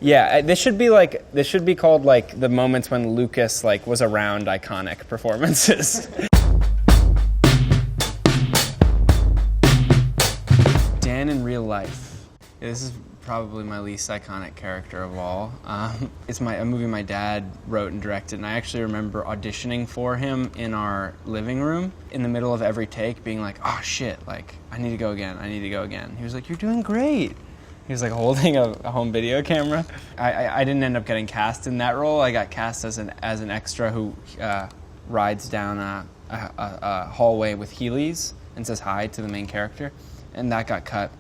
Yeah, this should be called like the moments when Lucas like was around iconic performances. Dan in real life. This is probably my least iconic character of all. It's a movie my dad wrote and directed, and I actually remember auditioning for him in our living room in the middle of every take being like, oh shit, like, I need to go again. He was like, you're doing great. He was like holding a home video camera. I didn't end up getting cast in that role. I got cast as an extra who rides down a hallway with Heelys and says hi to the main character, and that got cut.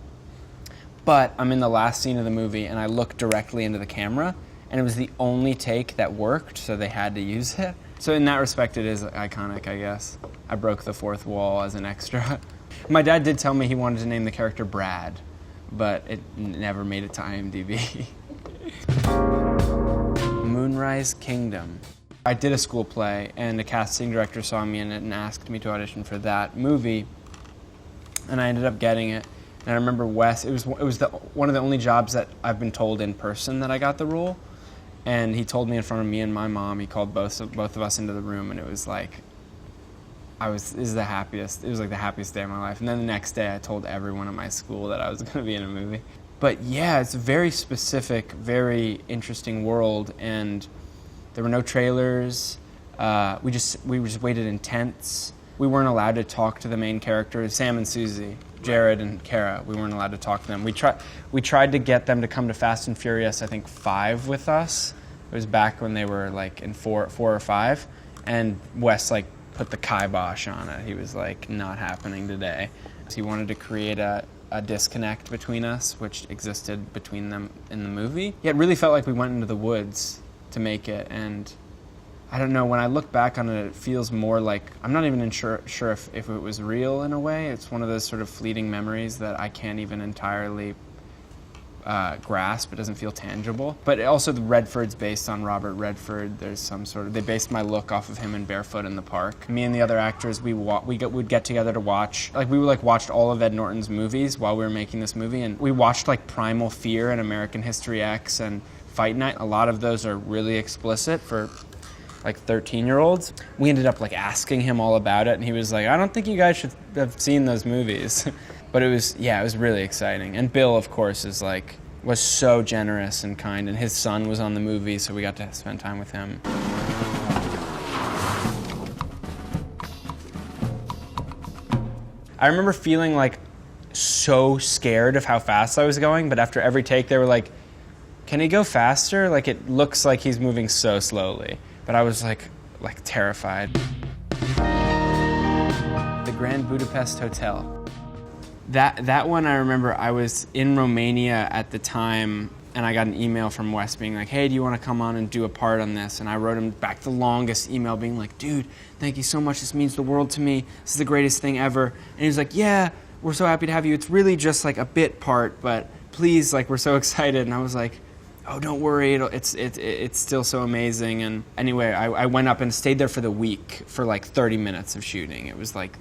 But I'm in the last scene of the movie, and I look directly into the camera, and it was the only take that worked, so they had to use it. So in that respect, it is iconic, I guess. I broke the fourth wall as an extra. My dad did tell me he wanted to name the character Brad, but it never made it to IMDb. Moonrise Kingdom. I did a school play, and the casting director saw me in it and asked me to audition for that movie, and I ended up getting it. And I remember Wes, it was one of the only jobs that I've been told in person that I got the role. And he told me in front of me and my mom. He called both of us into the room, and it was like, it was the happiest day of my life. And then the next day I told everyone at my school that I was going to be in a movie. But yeah, it's a very specific, very interesting world, and there were no trailers. We just waited in tents. We weren't allowed to talk to the main characters, Sam and Susie. Jared and Kara, we weren't allowed to talk to them. We tried to get them to come to Fast and Furious, I think 5 with us. It was back when they were like in 4 or 5, and Wes like put the kibosh on it. He was like, not happening today. So he wanted to create a disconnect between us, which existed between them in the movie. Yeah, it really felt like we went into the woods to make it, and I don't know, when I look back on it, it feels more like, I'm not even sure if it was real in a way. It's one of those sort of fleeting memories that I can't even entirely grasp. It doesn't feel tangible. But also the Redford's based on Robert Redford. There's some sort of, they based my look off of him in Barefoot in the Park. Me and the other actors, would get together to watch, like we watched all of Ed Norton's movies while we were making this movie, and we watched like Primal Fear and American History X and Fight Night. A lot of those are really explicit for like 13-year-olds. We ended up like asking him all about it, and he was like, I don't think you guys should have seen those movies. But it was really exciting. And Bill, of course, was so generous and kind, and his son was on the movie, so we got to spend time with him. I remember feeling like so scared of how fast I was going, but after every take they were like, can he go faster? Like, it looks like he's moving so slowly. But I was like terrified. The Grand Budapest Hotel. That one, I remember I was in Romania at the time, and I got an email from Wes being like, hey, do you want to come on and do a part on this? And I wrote him back the longest email being like, dude, thank you so much. This means the world to me. This is the greatest thing ever. And he was like, yeah, we're so happy to have you. It's really just like a bit part, but please, like, we're so excited. And I was like, oh, don't worry, it's still so amazing. And anyway, I went up and stayed there for the week for like 30 minutes of shooting. It was like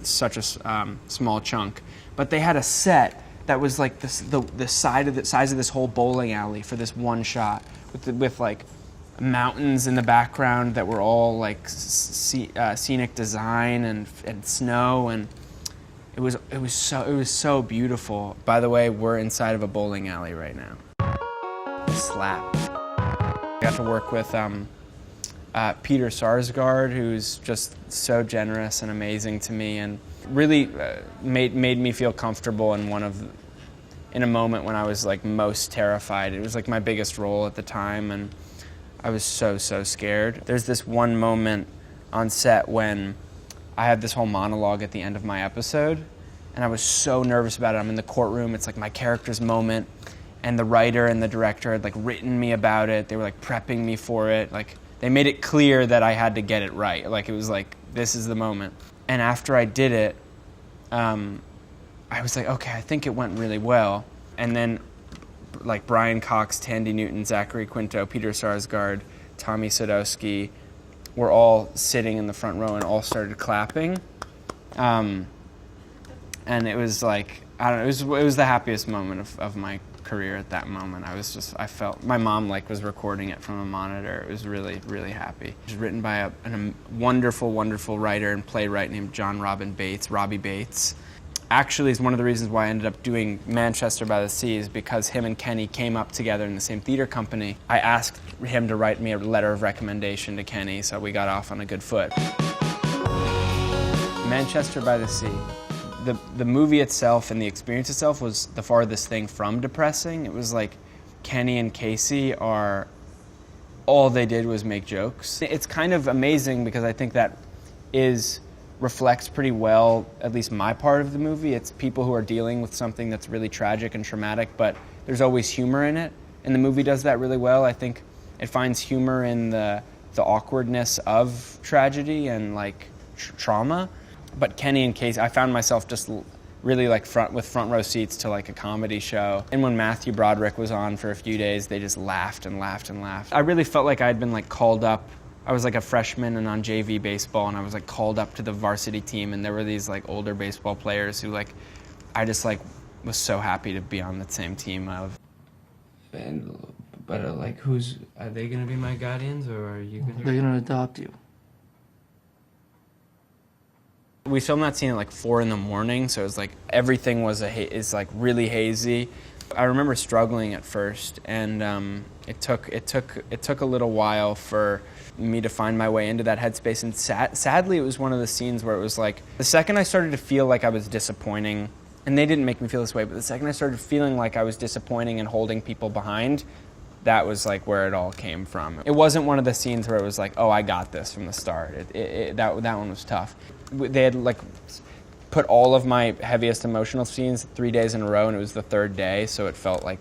such a small chunk. But they had a set that was like the size of this whole bowling alley for this one shot with like mountains in the background that were all like scenic design and snow, and it was so beautiful. By the way, we're inside of a bowling alley right now. Slap. I got to work with Peter Sarsgaard, who's just so generous and amazing to me, and really made me feel comfortable in a moment when I was like most terrified. It was like my biggest role at the time, and I was so scared. There's this one moment on set when I had this whole monologue at the end of my episode, and I was so nervous about it. I'm in the courtroom, it's like my character's moment. And the writer and the director had like written me about it. They were like prepping me for it. Like they made it clear that I had to get it right. Like it was like, this is the moment. And after I did it, I was like, okay, I think it went really well. And then like Brian Cox, Tandy Newton, Zachary Quinto, Peter Sarsgaard, Tommy Sadowski were all sitting in the front row and all started clapping. And it was like, I don't know, it was the happiest moment of my career at that moment. I felt, my mom like was recording it from a monitor. It was really, really happy. It was written by a wonderful, wonderful writer and playwright named Robbie Bates. Actually, is one of the reasons why I ended up doing Manchester by the Sea is because him and Kenny came up together in the same theater company. I asked him to write me a letter of recommendation to Kenny, so we got off on a good foot. Manchester by the Sea. The movie itself and the experience itself was the farthest thing from depressing. It was like Kenny and Casey are, all they did was make jokes. It's kind of amazing because I think that reflects pretty well, at least my part of the movie. It's people who are dealing with something that's really tragic and traumatic, but there's always humor in it. And the movie does that really well. I think it finds humor in the awkwardness of tragedy and like trauma. But Kenny and Casey, I found myself just really like front row seats to like a comedy show. And when Matthew Broderick was on for a few days, they just laughed and laughed and laughed. I really felt like I'd been like called up. I was like a freshman and on JV baseball, and I was like called up to the varsity team, and there were these like older baseball players who like, I just like was so happy to be on the same team of. But like, are they gonna be my guardians, or are you gonna? They're gonna adopt you. We filmed that scene at like 4 a.m, so it was like everything is like really hazy. I remember struggling at first, and it took a little while for me to find my way into that headspace. And sadly, it was one of the scenes where it was like the second I started to feel like I was disappointing, and they didn't make me feel this way, but the second I started feeling like I was disappointing and holding people behind, that was like where it all came from. It wasn't one of the scenes where it was like, oh, I got this from the start. That one was tough. They had like put all of my heaviest emotional scenes 3 days in a row, and it was the third day, so it felt a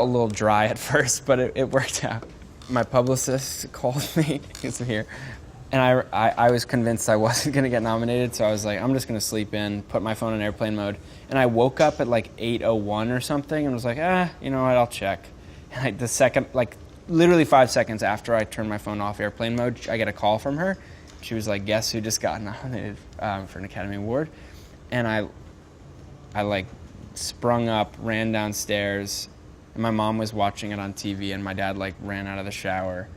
little dry at first, but it worked out. My publicist called me, he's here, and I was convinced I wasn't gonna get nominated, so I was like, I'm just gonna sleep in, put my phone in airplane mode, and I woke up at like 8:01 or something, and was like, you know what, I'll check. And the second, like literally 5 seconds after I turned my phone off airplane mode, I get a call from her. She was like, guess who just got nominated for an Academy Award? And I like sprung up, ran downstairs, and my mom was watching it on TV, and my dad like ran out of the shower.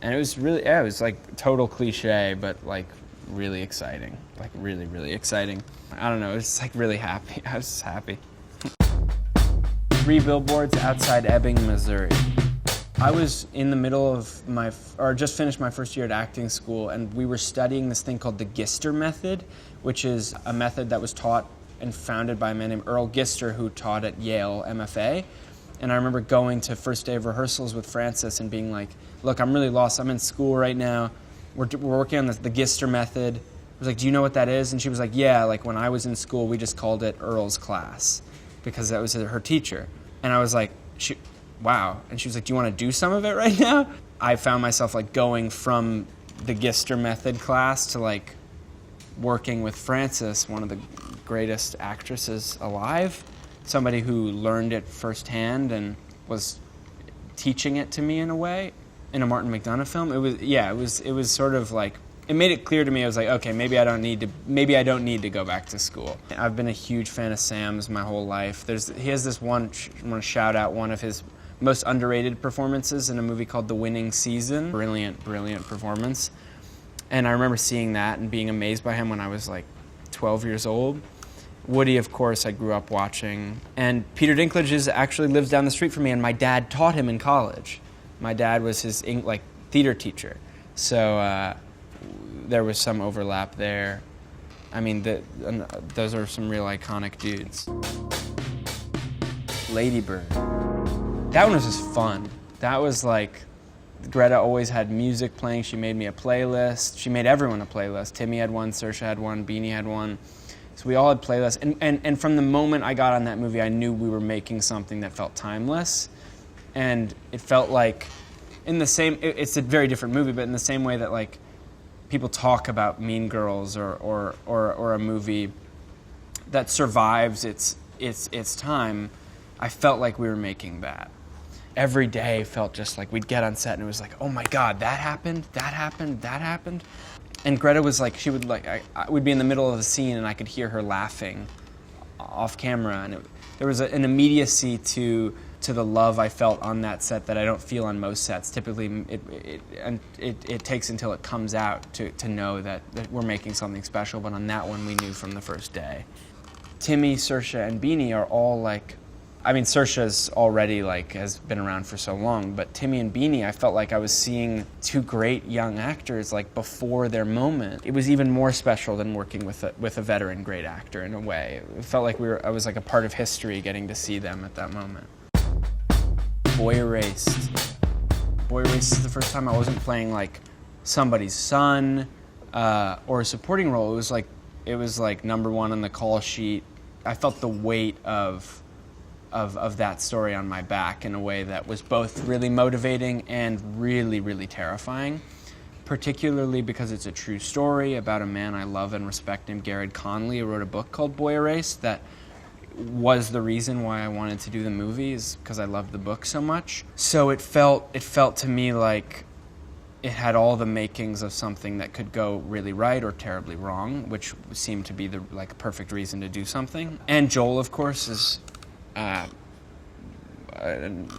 And it was really, it was like total cliche, but like really exciting, like really, really exciting. I don't know, it was like really happy. I was just happy. 3 billboards outside Ebbing, Missouri. I was in the middle of just finished my first year at acting school, and we were studying this thing called the Gister method, which is a method that was taught and founded by a man named Earl Gister, who taught at Yale MFA. And I remember going to first day of rehearsals with Frances and being like, look, I'm really lost. I'm in school right now. We're working on the Gister method. I was like, do you know what that is? And she was like, yeah, like when I was in school, we just called it Earl's class because that was her teacher. And I was like, wow. And she was like, do you want to do some of it right now? I found myself like going from the Gister method class to like working with Frances, one of the greatest actresses alive, somebody who learned it firsthand and was teaching it to me in a way, in a Martin McDonagh film. It was sort of like, it made it clear to me. I was like, okay, maybe I don't need to go back to school. I've been a huge fan of Sam's my whole life. He has this one, I want to shout out one of his most underrated performances in a movie called The Winning Season. Brilliant, brilliant performance. And I remember seeing that and being amazed by him when I was like 12 years old. Woody, of course, I grew up watching. And Peter Dinklage actually lives down the street from me, and my dad taught him in college. My dad was his theater teacher. So there was some overlap there. I mean, those are some real iconic dudes. Lady Bird. That one was just fun. That was like, Greta always had music playing. She made me a playlist. She made everyone a playlist. Timmy had one, Saoirse had one, Beanie had one. So we all had playlists. And from the moment I got on that movie, I knew we were making something that felt timeless. And it felt like, it's a very different movie, but in the same way that like people talk about Mean Girls or a movie that survives its time, I felt like we were making that. Every day felt just like we'd get on set and it was like, oh my God, that happened, that happened, that happened. And Greta was like, we'd be in the middle of the scene and I could hear her laughing off camera, and there was an immediacy to the love I felt on that set that I don't feel on most sets. Typically, it takes until it comes out to know that we're making something special, but on that one we knew from the first day. Timmy, Saoirse, and Beanie are all like, I mean, Saoirse's already like has been around for so long, but Timmy and Beanie, I felt like I was seeing two great young actors like before their moment. It was even more special than working with a veteran great actor in a way. It felt like I was like a part of history getting to see them at that moment. Boy Erased. Boy Erased is the first time I wasn't playing like somebody's son or a supporting role. It was like number one on the call sheet. I felt the weight of that story on my back in a way that was both really motivating and really, really terrifying, particularly because it's a true story about a man I love and respect named Garrett Conley, who wrote a book called Boy Erased that was the reason why I wanted to do the movie, is because I loved the book so much. So it felt to me like it had all the makings of something that could go really right or terribly wrong, which seemed to be the like perfect reason to do something. And Joel, of course, is an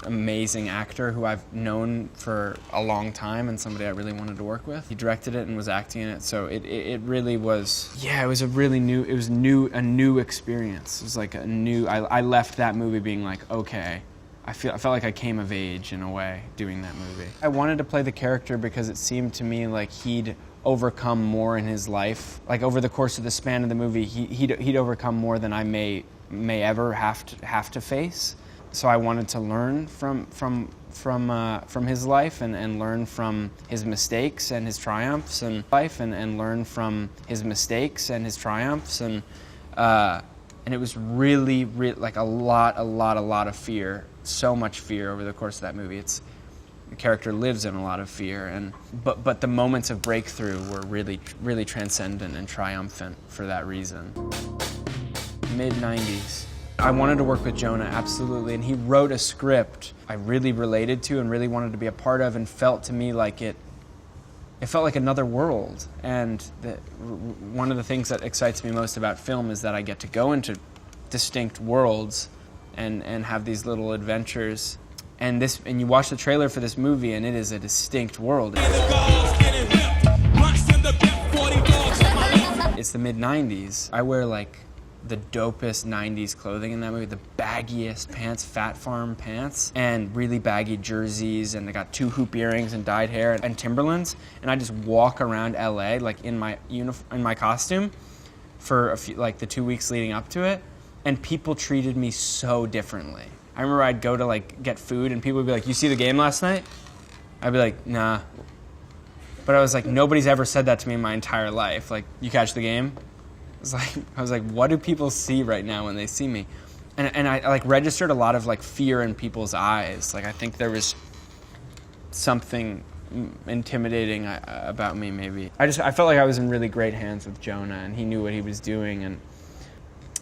amazing actor who I've known for a long time and somebody I really wanted to work with. He directed it and was acting in it, so it really was, yeah, it was a new experience. It was like a new, I left that movie being like, okay, I felt like I came of age in a way doing that movie. I wanted to play the character because it seemed to me like he'd overcome more in his life. Like over the course of the span of the movie, he'd overcome more than I may ever have to face. So I wanted to learn from his life and learn from his mistakes and his triumphs and life and learn from his mistakes and his triumphs and it was really like a lot of fear, so much fear over the course of that movie. The character lives in a lot of fear, but the moments of breakthrough were really transcendent and triumphant for that reason. Mid-90s. I wanted to work with Jonah, absolutely, and he wrote a script I really related to and really wanted to be a part of, and felt to me like it felt like another world. And one of the things that excites me most about film is that I get to go into distinct worlds and have these little adventures. And you watch the trailer for this movie, and it is a distinct world. It's the mid-90s. I wear like the dopest 90s clothing in that movie, the baggiest pants, Fat Farm pants, and really baggy jerseys, and I got 2 hoop earrings and dyed hair and Timberlands, and I just walk around LA like in my costume for the 2 weeks leading up to it, and people treated me so differently. I remember I'd go to like get food and people would be like, "You see the game last night?" I'd be like, "Nah." But I was like, nobody's ever said that to me in my entire life. Like, "You catch the game?" I was like, what do people see right now when they see me? And I like registered a lot of like fear in people's eyes. Like I think there was something intimidating about me maybe. I felt like I was in really great hands with Jonah, and he knew what he was doing, and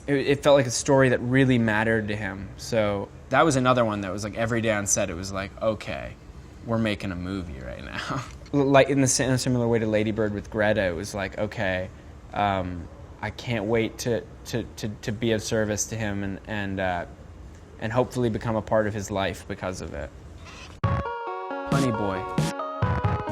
it felt like a story that really mattered to him. So that was another one that was like every day on set it was like, okay, we're making a movie right now. Like in a similar way to Lady Bird with Greta, it was like, okay, I can't wait to be of service to him and hopefully become a part of his life because of it. Honey Boy.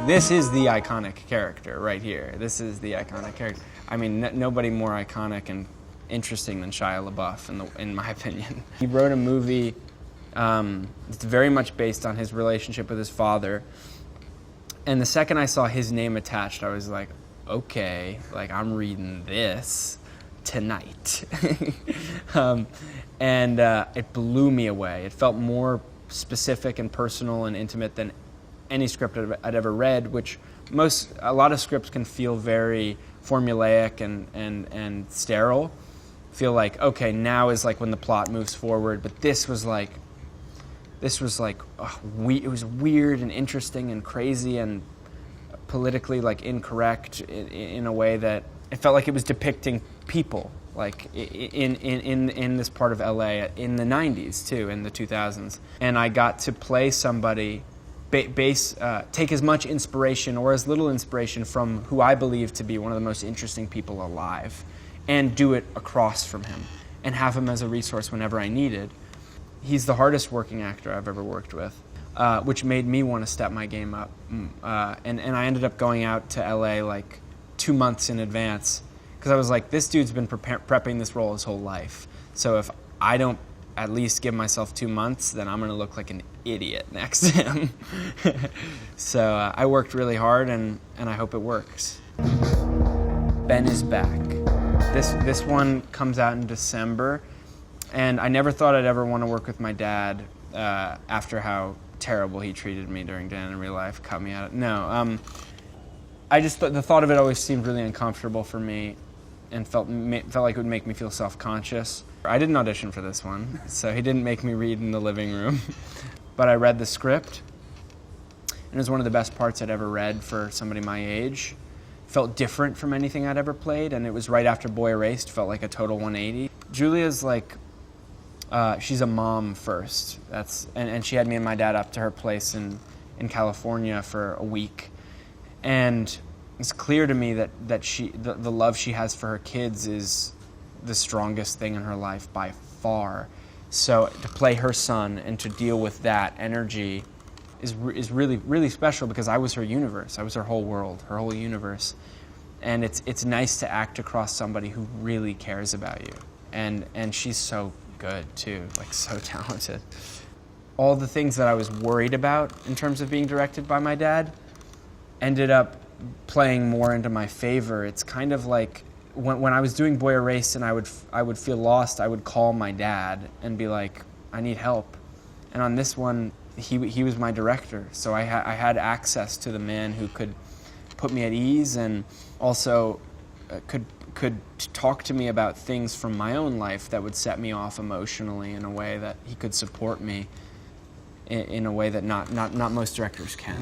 This is the iconic character right here. This is the iconic character. I mean, nobody more iconic and interesting than Shia LaBeouf, in my opinion. He wrote a movie that's very much based on his relationship with his father. And the second I saw his name attached, I was like, okay, like I'm reading this tonight. And it blew me away. It felt more specific and personal and intimate than any script I'd ever read, which a lot of scripts can feel very formulaic and sterile. Feel like, okay, now is like when the plot moves forward, but this was like, it was weird and interesting and crazy and politically like incorrect in a way that it felt like it was depicting people like in this part of LA in the 90s too, in the 2000s. And I got to play somebody, take as much inspiration or as little inspiration from who I believe to be one of the most interesting people alive, and do it across from him. and have him as a resource whenever I needed. He's the hardest working actor I've ever worked with, which made me want to step my game up. And I ended up going out to LA like 2 months in advance, because I was like, this dude's been prepping this role his whole life. So if I don't at least give myself 2 months, then I'm going to look like an idiot next to him. So I worked really hard, and I hope it works. Ben is back. This one comes out in December, and I never thought I'd ever want to work with my dad after how terrible he treated me during Dan in Real Life. Cut me out. No, I just the thought of it always seemed really uncomfortable for me, and felt like it would make me feel self-conscious. I didn't audition for this one, so he didn't make me read in the living room. But I read the script, and it was one of the best parts I'd ever read for somebody my age. Felt different from anything I'd ever played, and it was right after Boy Erased. Felt like a total 180. Julia's like, she's a mom first. And she had me and my dad up to her place in California for a week. And it's clear to me that the love she has for her kids is the strongest thing in her life by far. So to play her son and to deal with that energy is really, really special, because I was her universe. I was her whole world, her whole universe. And it's nice to act across somebody who really cares about you. And she's so good too, like so talented. All the things that I was worried about in terms of being directed by my dad ended up playing more into my favor. It's kind of like when I was doing Boy Erased and I would feel lost, I would call my dad and be like, I need help. And on this one, he was my director, so I had access to the man who could put me at ease, and also could talk to me about things from my own life that would set me off emotionally in a way that he could support me in a way that not most directors can.